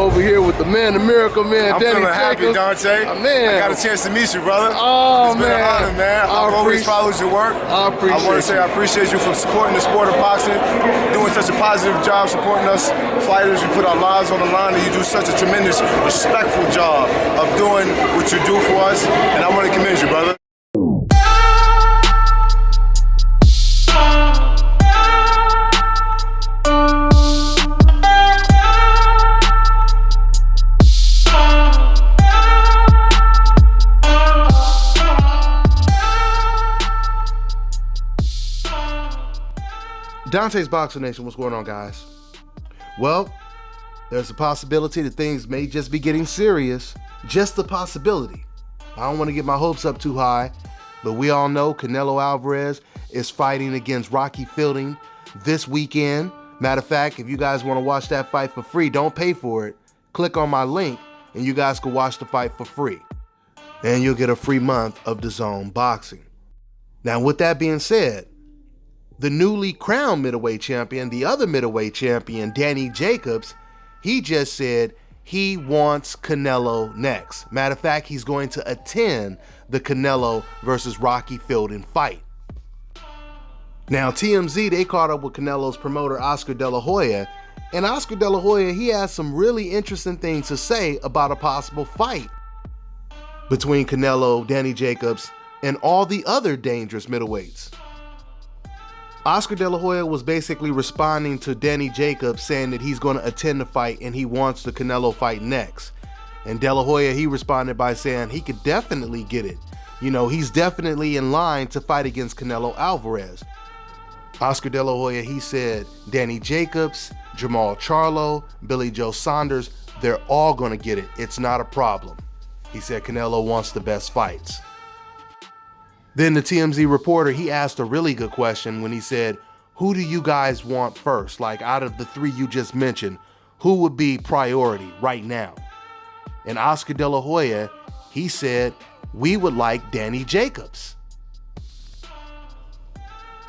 over here with the man, the miracle man, I'm Danny feeling happy, Jacobs. Dante. Man. I got a chance to meet you, brother. Oh, it's been an honor, man. I've always followed your work. I appreciate I want to say I appreciate you for supporting the sport of boxing, doing such a positive job supporting us fighters. You put our lives on the line, and you do such a tremendous, respectful job of doing what you do for us, and I want to commend you, brother. Dante's Boxing Nation, what's going on, guys? Well, there's a possibility that things may just be getting serious. Just a possibility. I don't want to get my hopes up too high, but we all know Canelo Alvarez is fighting against Rocky Fielding this weekend. Matter of fact, if you guys want to watch that fight for free, don't pay for it. Click on my link and you guys can watch the fight for free. And you'll get a free month of DAZN Boxing. Now, with that being said, the newly crowned middleweight champion, the other middleweight champion, Danny Jacobs, he just said he wants Canelo next. Matter of fact, he's going to attend the Canelo versus Rocky Fielding fight. Now, TMZ, they caught up with Canelo's promoter, Oscar De La Hoya, and Oscar De La Hoya, he has some really interesting things to say about a possible fight between Canelo, Danny Jacobs, and all the other dangerous middleweights. Oscar De La Hoya was basically responding to Danny Jacobs saying that he's going to attend the fight and he wants the Canelo fight next. And De La Hoya, he responded by saying he could definitely get it. You know, he's definitely in line to fight against Canelo Alvarez. Oscar De La Hoya, he said Danny Jacobs, Jamal Charlo, Billy Joe Saunders, they're all going to get it. It's not a problem. He said Canelo wants the best fights. Then the TMZ reporter, he asked a really good question when he said, who do you guys want first? Like, out of the three you just mentioned, who would be priority right now? And Oscar De La Hoya, he said, we would like Danny Jacobs.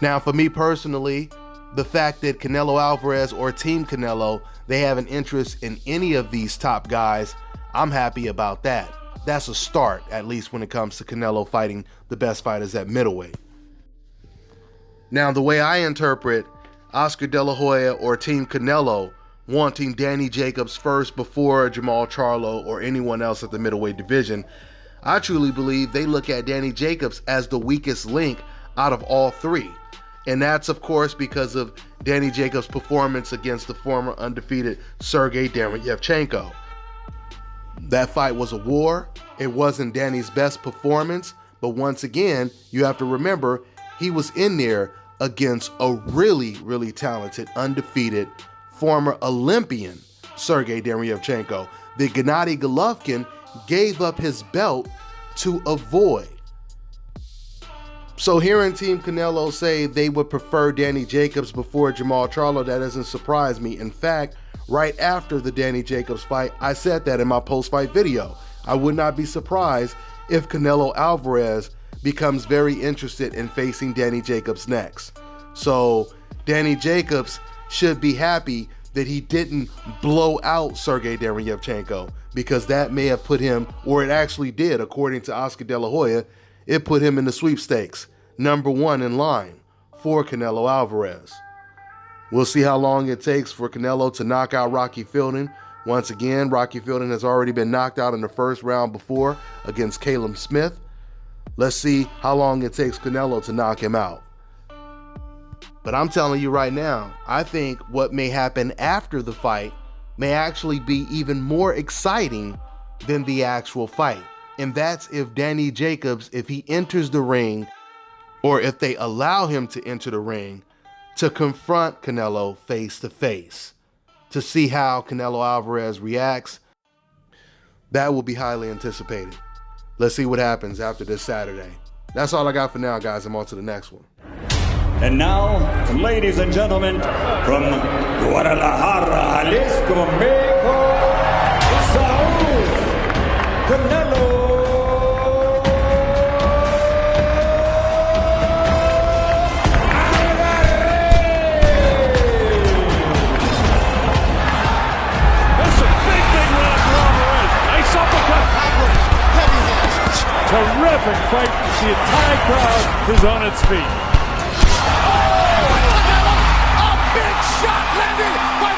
Now, for me personally, the fact that Canelo Alvarez or Team Canelo, they have an interest in any of these top guys, I'm happy about that. That's a start, at least when it comes to Canelo fighting the best fighters at middleweight. Now, the way I interpret Oscar De La Hoya or Team Canelo wanting Danny Jacobs first before Jamal Charlo or anyone else at the middleweight division, I truly believe they look at Danny Jacobs as the weakest link out of all three. And that's, of course, because of Danny Jacobs' performance against the former undefeated Sergey Derevyanchenko. That fight was a war. It wasn't Danny's best performance, but once again, you have to remember he was in there against a really, really talented, undefeated, former Olympian Sergey Derevyanchenko that Gennady Golovkin gave up his belt to avoid. So hearing Team Canelo say they would prefer Danny Jacobs before Jamal Charlo, that doesn't surprise me. In fact, right after the Danny Jacobs fight, I said that in my post-fight video. I would not be surprised if Canelo Alvarez becomes very interested in facing Danny Jacobs next. So Danny Jacobs should be happy that he didn't blow out Sergey Derevyanchenko, because that may have put him, or it actually did, according to Oscar De La Hoya, it put him in the sweepstakes, #1 in line for Canelo Alvarez. We'll see how long it takes for Canelo to knock out Rocky Fielding. Once again, Rocky Fielding has already been knocked out in the first round before against Caleb Smith. Let's see how long it takes Canelo to knock him out. But I'm telling you right now, I think what may happen after the fight may actually be even more exciting than the actual fight. And that's if Danny Jacobs, if he enters the ring, or if they allow him to enter the ring, to confront Canelo face to face, to see how Canelo Alvarez reacts. That will be highly anticipated. Let's see what happens after this Saturday. That's all I got for now, guys. I'm on to the next one. And now, ladies and gentlemen, from Guadalajara, Jalisco, Mexico, Saúl Canelo Alvarez. That's a big terrific fight. The entire crowd is on its feet. A big shot landed by